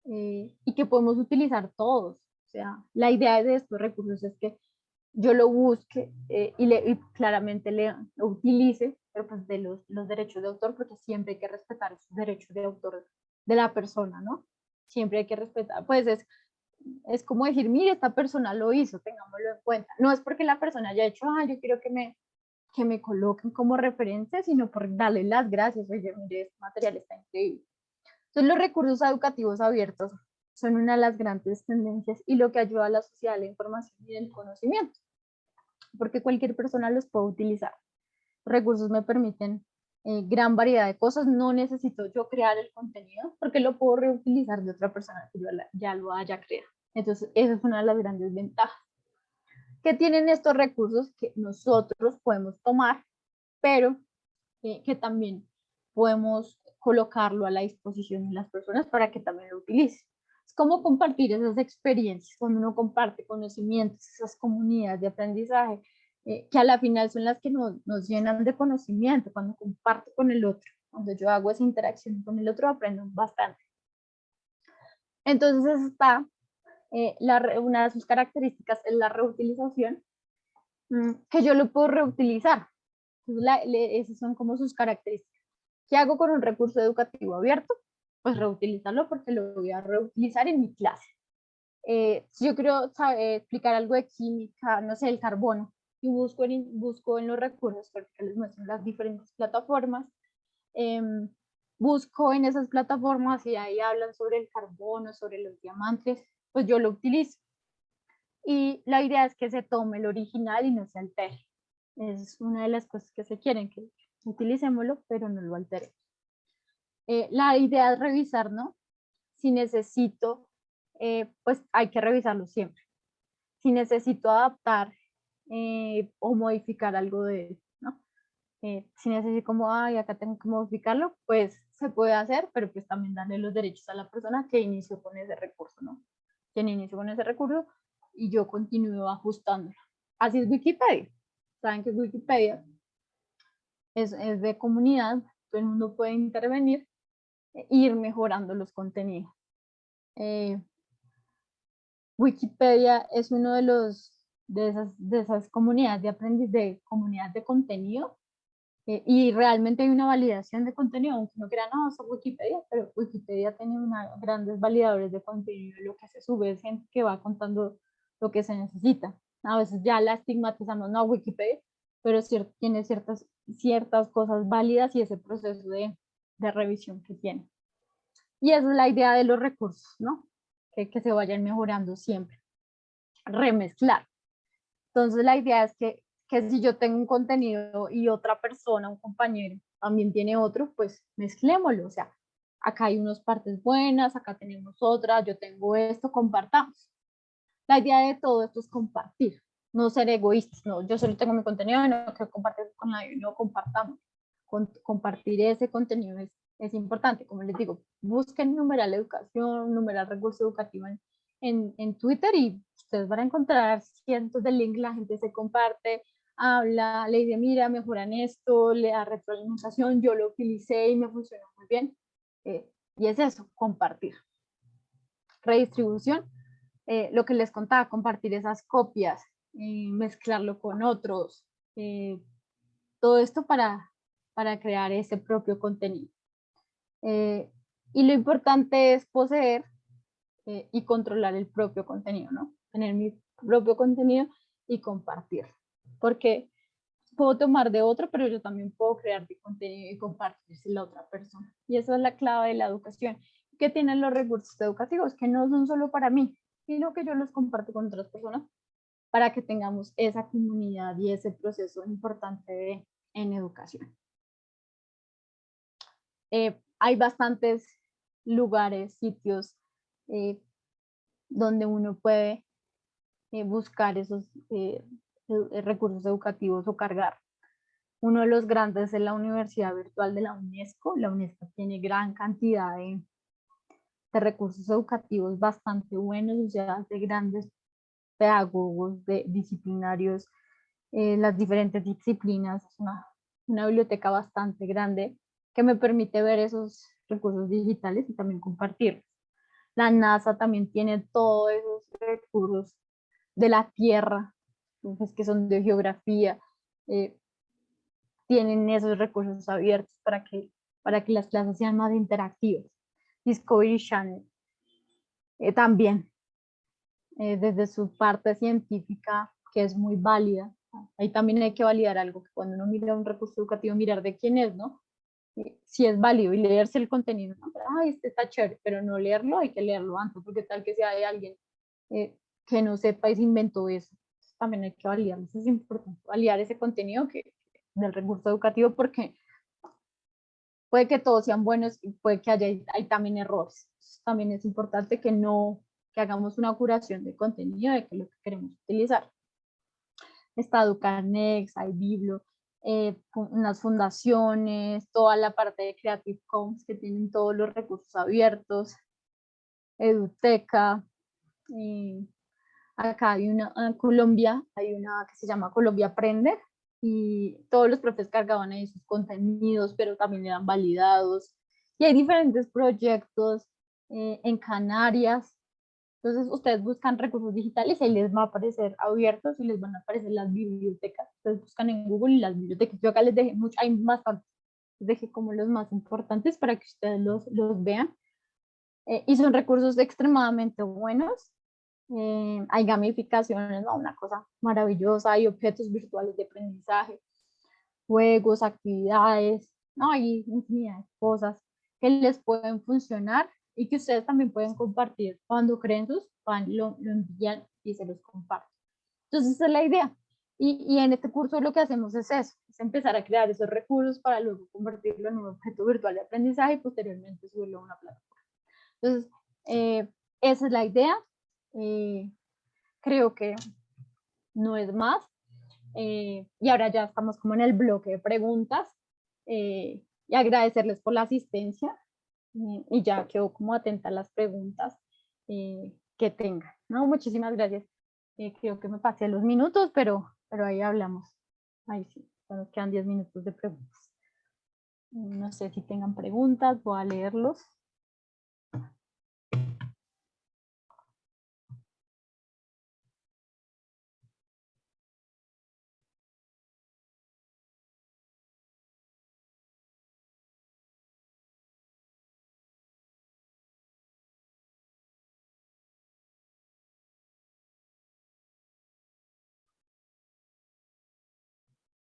y que podemos utilizar todos. O sea, la idea de estos recursos es que yo lo busque y claramente lo utilice, pero pues de los derechos de autor, porque siempre hay que respetar esos derechos de autor de la persona, ¿no? Siempre hay que respetar, pues es como decir, mire, esta persona lo hizo, tengámoslo en cuenta. No es porque la persona haya hecho, yo quiero que me coloquen como referencia, sino por darle las gracias, oye, mire, este material está increíble. Entonces, los recursos educativos abiertos son una de las grandes tendencias y lo que ayuda a la sociedad, la información y el conocimiento, porque cualquier persona los puede utilizar. Los recursos me permiten gran variedad de cosas, no necesito yo crear el contenido, porque lo puedo reutilizar de otra persona que ya lo haya creado. Entonces, esa es una de las grandes ventajas. ¿Qué tienen estos recursos que nosotros podemos tomar, pero que también podemos colocarlo a la disposición de las personas para que también lo utilicen? Es como compartir esas experiencias, cuando uno comparte conocimientos, esas comunidades de aprendizaje, que a la final son las que nos llenan de conocimiento, cuando comparto con el otro, cuando yo hago esa interacción con el otro, aprendo bastante. Entonces está, una de sus características es la reutilización, que yo lo puedo reutilizar. Entonces, esas son como sus características. ¿Qué hago con un recurso educativo abierto? Pues reutilizarlo, porque lo voy a reutilizar en mi clase. Si yo quiero explicar algo de química, no sé, el carbono, y busco en los recursos, porque les muestro las diferentes plataformas, busco en esas plataformas y ahí hablan sobre el carbono, sobre los diamantes, pues yo lo utilizo. Y la idea es que se tome el original y no se altere. Es una de las cosas que se quieren, que utilicémoslo, pero no lo alteremos. La idea es revisar, ¿no? Si necesito, pues hay que revisarlo siempre. Si necesito adaptar o modificar algo de él, ¿no? Si necesito como, acá tengo que modificarlo, pues se puede hacer, pero pues también darle los derechos a la persona que inició con ese recurso, ¿no? Quien inició con ese recurso y yo continúo ajustándolo. Así es Wikipedia. Saben que Wikipedia es de comunidad, todo el mundo puede intervenir e ir mejorando los contenidos. Wikipedia es uno de esas comunidades de aprendizaje, comunidades de contenido, y realmente hay una validación de contenido, aunque no crean, no, eso es Wikipedia, pero Wikipedia tiene grandes validadores de contenido, lo que se sube es gente que va contando lo que se necesita. A veces ya la estigmatizamos, no, Wikipedia, pero tiene ciertas cosas válidas y ese proceso de revisión que tiene. Y esa es la idea de los recursos, ¿no? Que se vayan mejorando siempre. Remezclar. Entonces la idea es que si yo tengo un contenido y otra persona, un compañero, también tiene otro, pues mezclémoslo. O sea, acá hay unas partes buenas, acá tenemos otras, yo tengo esto, compartamos. La idea de todo esto es compartir, no ser egoístas. No, yo solo tengo mi contenido y no quiero compartir con nadie, no compartamos. Compartir ese contenido es importante. Como les digo, busquen numeral educación, numeral recurso educativo en Twitter y ustedes van a encontrar cientos de links, la gente se comparte, habla, le dice, mira, mejoran esto, le da retroalimentación, yo lo utilicé y me funcionó muy bien. Y es eso, compartir. Redistribución, lo que les contaba, compartir esas copias, mezclarlo con otros, todo esto para crear ese propio contenido. Y lo importante es poseer y controlar el propio contenido, ¿no? Tener mi propio contenido y compartirlo. Porque puedo tomar de otro, pero yo también puedo crear mi contenido y compartirse a la otra persona. Y esa es la clave de la educación. ¿Qué tienen los recursos educativos? Que no son solo para mí, sino que yo los comparto con otras personas para que tengamos esa comunidad y ese proceso importante en educación. Hay bastantes lugares, sitios donde uno puede buscar esos recursos educativos o cargar. Uno de los grandes es la Universidad Virtual de la UNESCO. La UNESCO tiene gran cantidad de recursos educativos bastante buenos, o sea, de grandes pedagogos, de disciplinarios, las diferentes disciplinas. Es una biblioteca bastante grande que me permite ver esos recursos digitales y también compartirlos. La NASA también tiene todos esos recursos de la Tierra, pues, que son de geografía, tienen esos recursos abiertos para que las clases sean más interactivas. Discovery Channel también, desde su parte científica, que es muy válida. Ahí también hay que validar algo, que cuando uno mira un recurso educativo, mirar de quién es, ¿no? Si es válido y leerse el contenido, ¿no? Ay, este está chévere, pero no leerlo, hay que leerlo antes, porque tal que sea de alguien que no sepa y se inventó eso. También hay que validar, eso es importante, validar ese contenido del recurso educativo, porque puede que todos sean buenos y puede que hay también errores. También es importante que hagamos una curación de contenido de que lo que queremos utilizar. Está Educanex, hay Biblo, unas fundaciones, toda la parte de Creative Commons que tienen todos los recursos abiertos, Eduteca, acá hay en Colombia, hay una que se llama Colombia Aprende, y todos los profes cargaban ahí sus contenidos, pero también eran validados. Y hay diferentes proyectos en Canarias. Entonces ustedes buscan recursos digitales y ahí les va a aparecer abiertos y les van a aparecer las bibliotecas. Ustedes buscan en Google y las bibliotecas. Yo acá les dejé hay bastantes. Les dejé como los más importantes para que ustedes los vean. Y son recursos extremadamente buenos. Hay gamificaciones, ¿no? Una cosa maravillosa, hay objetos virtuales de aprendizaje, juegos, actividades, ¿no? Hay infinidad de cosas que les pueden funcionar y que ustedes también pueden compartir. Cuando creen sus fans, lo envían y se los comparten. Entonces esa es la idea. Y en este curso lo que hacemos es eso, es empezar a crear esos recursos para luego convertirlo en un objeto virtual de aprendizaje y posteriormente subirlo a una plataforma. Entonces, esa es la idea. Creo que no es más. Y ahora ya estamos como en el bloque de preguntas, y agradecerles por la asistencia, y ya quedo como atenta a las preguntas que tengan, ¿no? Muchísimas gracias. Creo que me pasé los minutos, pero ahí hablamos. Ahí sí, nos quedan 10 minutos de preguntas. No sé si tengan preguntas, voy a leerlos.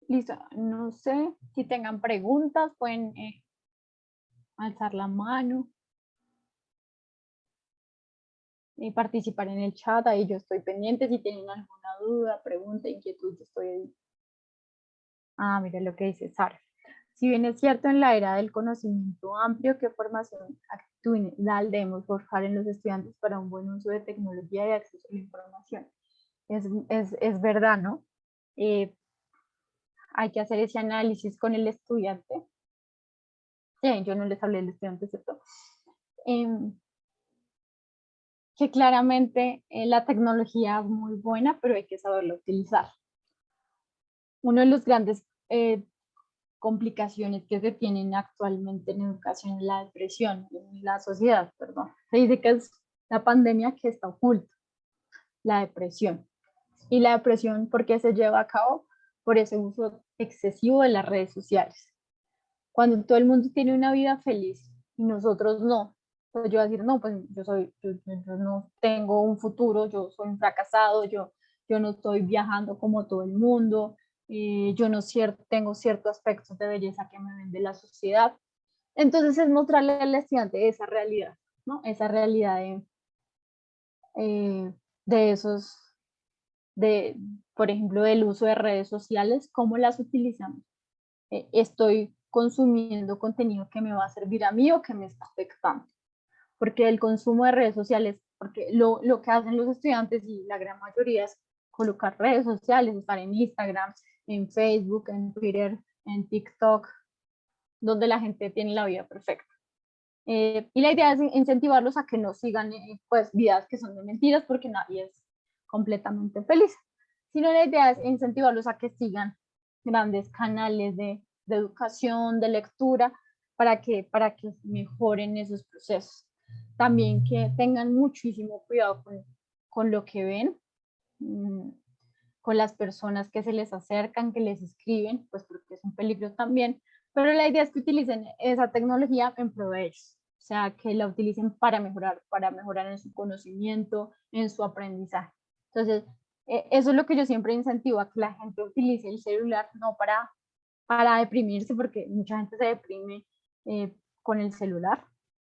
Listo, no sé si tengan preguntas, pueden alzar la mano y participar en el chat. Ahí yo estoy pendiente. Si tienen alguna duda, pregunta, inquietud, yo estoy ahí. Ah, mira lo que dice Sara. Si bien es cierto, en la era del conocimiento amplio, ¿qué formación actitudinal debemos forjar en los estudiantes para un buen uso de tecnología y acceso a la información? Es verdad, ¿no? Hay que hacer ese análisis con el estudiante. Sí, yo no les hablé del estudiante, ¿cierto? Que claramente la tecnología es muy buena, pero hay que saberla utilizar. Uno de los grandes complicaciones que se tienen actualmente en educación es la depresión, en la sociedad, perdón. Se dice que es la pandemia que está oculta, la depresión. Y la depresión, ¿por qué se lleva a cabo? Por ese uso excesivo de las redes sociales. Cuando todo el mundo tiene una vida feliz y nosotros no, pues yo voy a decir, no, pues yo no tengo un futuro, yo soy un fracasado, yo yo no estoy viajando como todo el mundo, yo no tengo ciertos aspectos de belleza que me vende la sociedad. Entonces es mostrarle al estudiante esa realidad, ¿no? Esa realidad de esos, por ejemplo, del uso de redes sociales, cómo las utilizamos. Estoy consumiendo contenido que me va a servir a mí o que me está afectando. Porque el consumo de redes sociales, porque lo que hacen los estudiantes y la gran mayoría es colocar redes sociales, estar en Instagram, en Facebook, en Twitter, en TikTok, donde la gente tiene la vida perfecta. Y la idea es incentivarlos a que no sigan pues vidas que son de mentiras, porque nadie es completamente feliz, sino la idea es incentivarlos a que sigan grandes canales de educación, de lectura, para que mejoren esos procesos. También que tengan muchísimo cuidado con lo que ven, con las personas que se les acercan, que les escriben, pues porque es un peligro también, pero la idea es que utilicen esa tecnología en pro de ellos, o sea, que la utilicen para mejorar en su conocimiento, en su aprendizaje. Entonces, eso es lo que yo siempre incentivo, a que la gente utilice el celular no para deprimirse, porque mucha gente se deprime con el celular,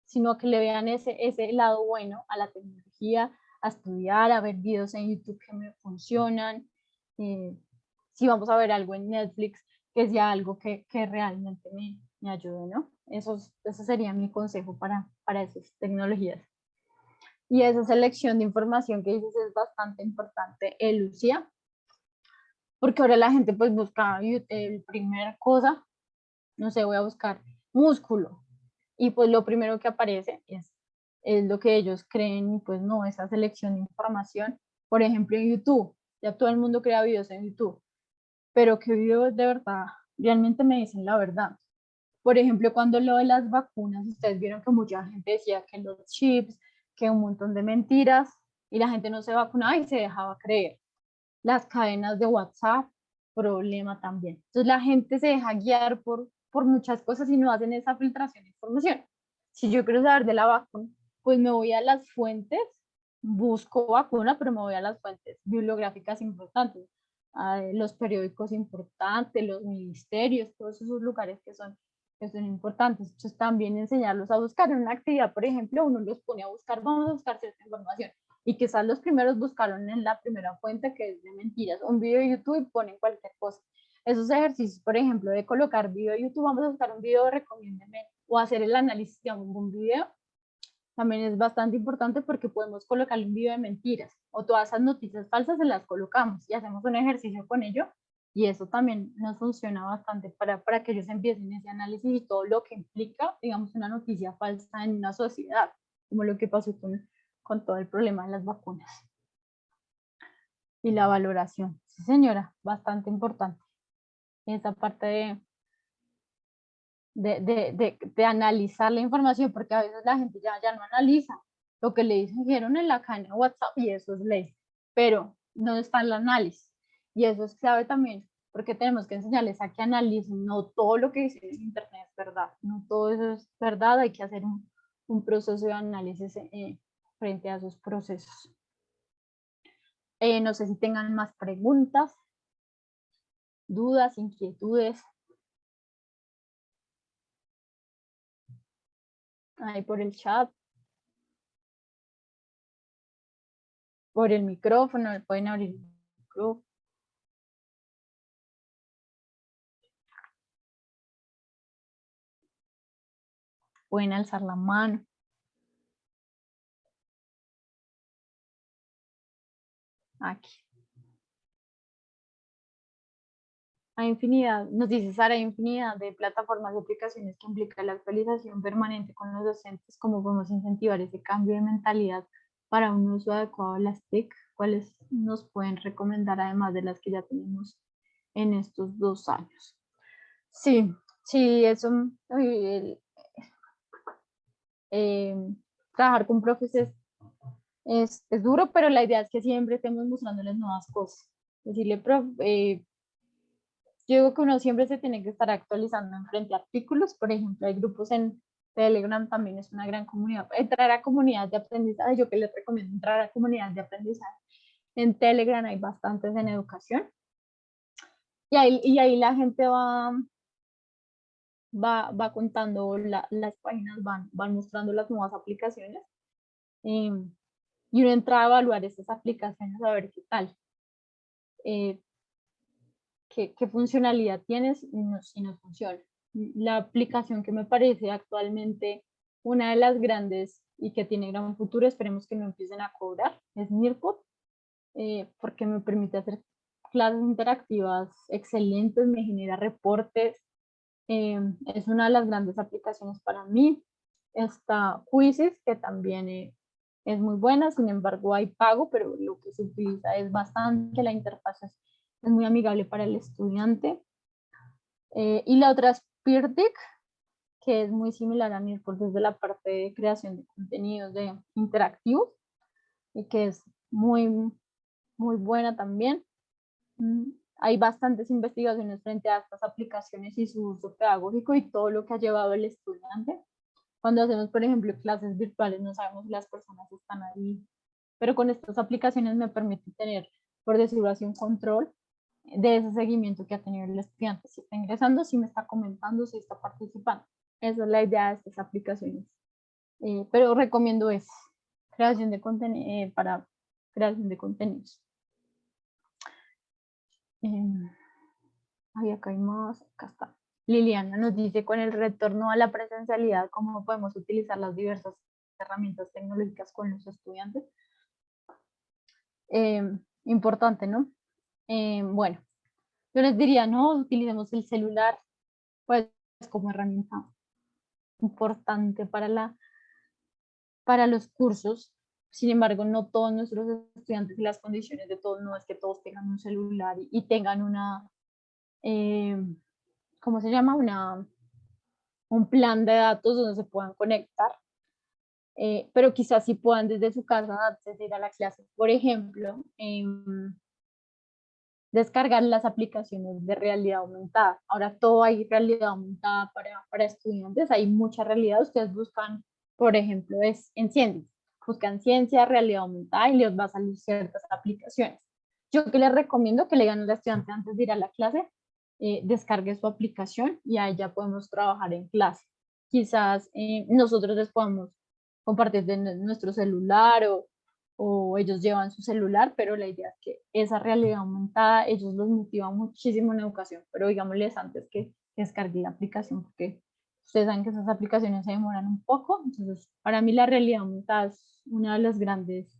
sino que le vean ese lado bueno a la tecnología, a estudiar, a ver videos en YouTube que me funcionan, si vamos a ver algo en Netflix, que sea algo que realmente me ayude, ¿no? Eso sería mi consejo para esas tecnologías. Y esa selección de información que dices es bastante importante, Lucía, porque ahora la gente pues busca el primer cosa, no sé, voy a buscar músculo, y pues lo primero que aparece es lo que ellos creen, y pues no, esa selección de información, por ejemplo en YouTube, ya todo el mundo crea videos en YouTube, pero qué videos de verdad realmente me dicen la verdad. Por ejemplo, cuando lo de las vacunas, ustedes vieron que mucha gente decía que los chips, que un montón de mentiras, y la gente no se vacunaba y se dejaba creer. Las cadenas de WhatsApp, problema también. Entonces la gente se deja guiar por muchas cosas y no hacen esa filtración de información. Si yo quiero saber de la vacuna, pues me voy a las fuentes, busco vacuna, pero me voy a las fuentes bibliográficas importantes, a los periódicos importantes, los ministerios, todos esos lugares que son importantes. Entonces también enseñarlos a buscar en una actividad, por ejemplo, uno los pone a buscar, vamos a buscar cierta información, y quizás los primeros buscaron en la primera fuente, que es de mentiras, un video de YouTube, y ponen cualquier cosa. Esos ejercicios, por ejemplo, de colocar video de YouTube, vamos a buscar un video, recomiéndeme, o hacer el análisis de un video, también es bastante importante, porque podemos colocarle un video de mentiras, o todas esas noticias falsas se las colocamos y hacemos un ejercicio con ello, y eso también nos funciona bastante para que ellos empiecen ese análisis y todo lo que implica, digamos, una noticia falsa en una sociedad, como lo que pasó con todo el problema de las vacunas. Y la valoración, sí señora, bastante importante. Esa parte de analizar la información, porque a veces la gente ya no analiza lo que le dijeron en la cadena de WhatsApp, y eso es ley, pero no está el análisis, y eso es clave también, porque tenemos que enseñarles a que analicen. No todo lo que dice en internet es verdad, no todo eso es verdad, hay que hacer un proceso de análisis frente a esos procesos. No sé si tengan más preguntas, dudas, inquietudes. Ahí por el chat, por el micrófono, pueden abrir el micrófono. Pueden alzar la mano. Aquí. Hay infinidad, nos dice Sara, hay infinidad de plataformas y aplicaciones que implican la actualización permanente con los docentes. ¿Cómo podemos incentivar ese cambio de mentalidad para un uso adecuado de las TIC? ¿Cuáles nos pueden recomendar, además de las que ya tenemos en estos 2 años? Sí, eso, trabajar con profes es duro, pero la idea es que siempre estemos mostrándoles nuevas cosas. Decirle, profe, yo digo que uno siempre se tiene que estar actualizando en frente a artículos. Por ejemplo, hay grupos en Telegram, también es una gran comunidad. Entrar a comunidades de aprendizaje, yo que les recomiendo entrar a comunidades de aprendizaje, En Telegram hay bastantes en educación. Y ahí la gente va contando, las páginas van mostrando las nuevas aplicaciones. Y uno entra a evaluar estas aplicaciones a ver qué tal, qué funcionalidad tienes y si no funciona. La aplicación que me parece actualmente una de las grandes y que tiene gran futuro, esperemos que no empiecen a cobrar, es Nearpod, porque me permite hacer clases interactivas excelentes, me genera reportes, es una de las grandes aplicaciones para mí. Está Quizzes, que también es muy buena, sin embargo hay pago, pero lo que se utiliza es bastante, la interfaz es muy amigable para el estudiante. Y la otra es Peerdic, que es muy similar a Nearpod desde la parte de creación de contenidos interactivos y que es muy, muy buena también. Hay bastantes investigaciones frente a estas aplicaciones y su uso pedagógico y todo lo que ha llevado el estudiante. Cuando hacemos, por ejemplo, clases virtuales, no sabemos si las personas están ahí, pero con estas aplicaciones me permite tener, por decirlo así, un control de ese seguimiento que ha tenido el estudiante, si está ingresando, si me está comentando, si está participando. Esa es la idea de estas aplicaciones. Pero recomiendo creación de contenido para creación de contenidos. Acá hay más, acá está. Liliana nos dice, con el retorno a la presencialidad, ¿cómo podemos utilizar las diversas herramientas tecnológicas con los estudiantes? Importante, ¿no? Bueno, yo les diría, no, utilicemos el celular, pues, como herramienta importante para los cursos. Sin embargo, no todos nuestros estudiantes y las condiciones de todos, no es que todos tengan un celular y tengan una, ¿cómo se llama? Un plan de datos donde se puedan conectar. Pero quizás sí puedan desde su casa acceder a la clase. Por ejemplo, descargar las aplicaciones de realidad aumentada. Ahora todo hay realidad aumentada para estudiantes, hay mucha realidad. Ustedes buscan, por ejemplo, en ciencia, buscan ciencia, realidad aumentada y les va a salir ciertas aplicaciones. Yo que les recomiendo que le digan al estudiante antes de ir a la clase, descargue su aplicación y ahí ya podemos trabajar en clase. Quizás nosotros les podamos compartir de nuestro celular o ellos llevan su celular, pero la idea es que esa realidad aumentada, ellos los motivan muchísimo en educación, pero digámosles antes que descarguen la aplicación, porque ustedes saben que esas aplicaciones se demoran un poco, entonces para mí la realidad aumentada es una de las grandes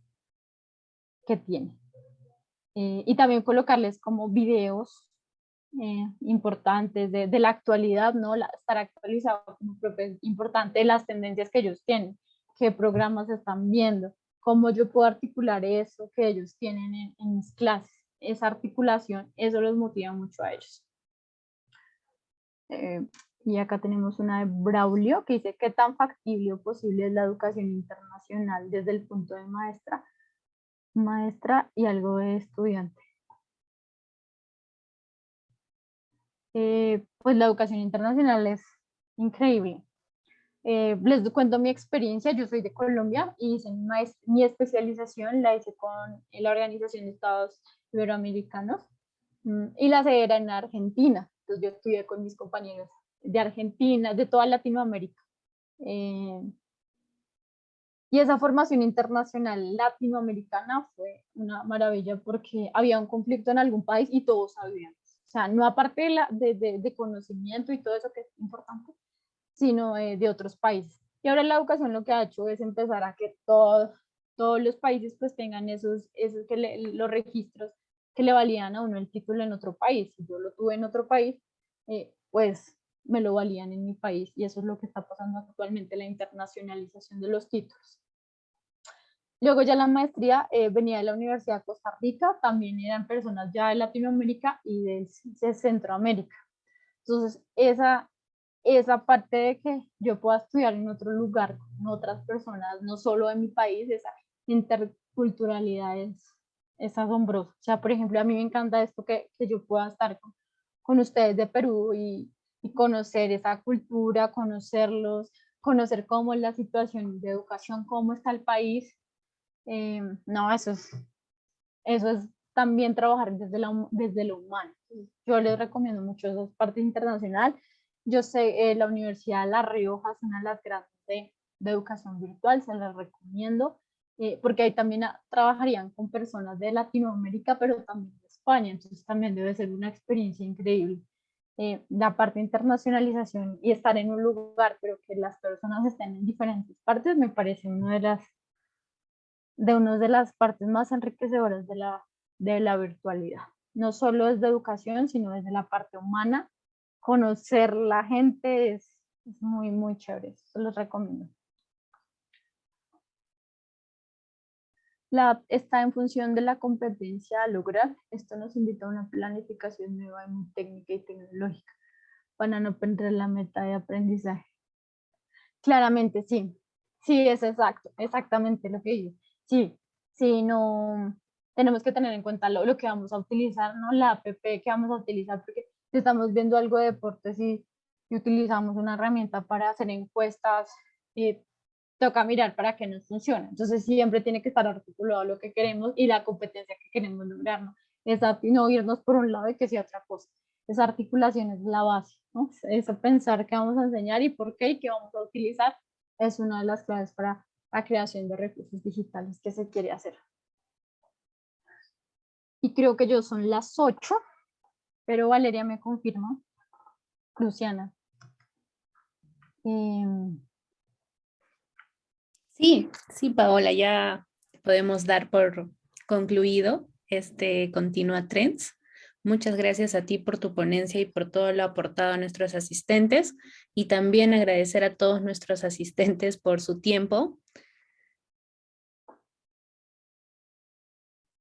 que tiene. Y también colocarles como videos importantes de la actualidad, ¿no? Estar actualizado como es importante las tendencias que ellos tienen, qué programas están viendo, cómo yo puedo articular eso que ellos tienen en mis clases. Esa articulación, eso los motiva mucho a ellos. Y acá tenemos una de Braulio que dice, ¿qué tan factible o posible es la educación internacional desde el punto de maestra y algo de estudiante? Pues la educación internacional es increíble. Les cuento mi experiencia, yo soy de Colombia y hice mi especialización la hice con la Organización de Estados Iberoamericanos y la sede era en Argentina, entonces yo estudié con mis compañeros de Argentina, de toda Latinoamérica. Y esa formación internacional latinoamericana fue una maravilla porque había un conflicto en algún país y todos sabían. O sea, no aparte de conocimiento y todo eso que es importante, sino de otros países. Y ahora la educación lo que ha hecho es empezar a que todos los países pues tengan esos los registros que le valían a uno el título en otro país. Si yo lo tuve en otro país, pues me lo valían en mi país y eso es lo que está pasando actualmente, la internacionalización de los títulos. Luego ya la maestría venía de la Universidad de Costa Rica, también eran personas ya de Latinoamérica y de Centroamérica. Entonces, esa parte de que yo pueda estudiar en otro lugar con otras personas, no solo de mi país, esa interculturalidad es asombroso. O sea, por ejemplo, a mí me encanta esto que yo pueda estar con ustedes de Perú y conocer esa cultura, conocerlos, conocer cómo es la situación de educación, cómo está el país. No, eso eso es también trabajar desde lo humano. Yo les recomiendo mucho esa parte internacional. Yo sé, la Universidad de La Rioja es una de las grandes de educación virtual, se las recomiendo, porque ahí también trabajarían con personas de Latinoamérica, pero también de España, entonces también debe ser una experiencia increíble. La parte de internacionalización y estar en un lugar, pero que las personas estén en diferentes partes, me parece una de las partes más enriquecedoras de la virtualidad. No solo desde educación, sino desde la parte humana. Conocer la gente es muy, muy chévere. Se los recomiendo. La app está en función de la competencia a lograr. Esto nos invita a una planificación nueva y muy técnica y tecnológica para no perder la meta de aprendizaje. Claramente, sí. Sí, es exacto, exactamente lo que dice. Sí, sí, no, tenemos que tener en cuenta lo que vamos a utilizar, ¿no? La app que vamos a utilizar, porque si estamos viendo algo de deportes y utilizamos una herramienta para hacer encuestas, toca mirar para qué nos funciona. Entonces siempre tiene que estar articulado lo que queremos y la competencia que queremos lograr, ¿no? No irnos por un lado y que sea otra cosa. Esa articulación es la base, ¿no? Eso pensar qué vamos a enseñar y por qué y qué vamos a utilizar es una de las claves para la creación de recursos digitales que se quiere hacer. Y creo que yo son las 8, pero Valeria me confirma. Luciana. Sí, sí, Paola, ya podemos dar por concluido este Continua Trends. Muchas gracias a ti por tu ponencia y por todo lo aportado a nuestros asistentes y también agradecer a todos nuestros asistentes por su tiempo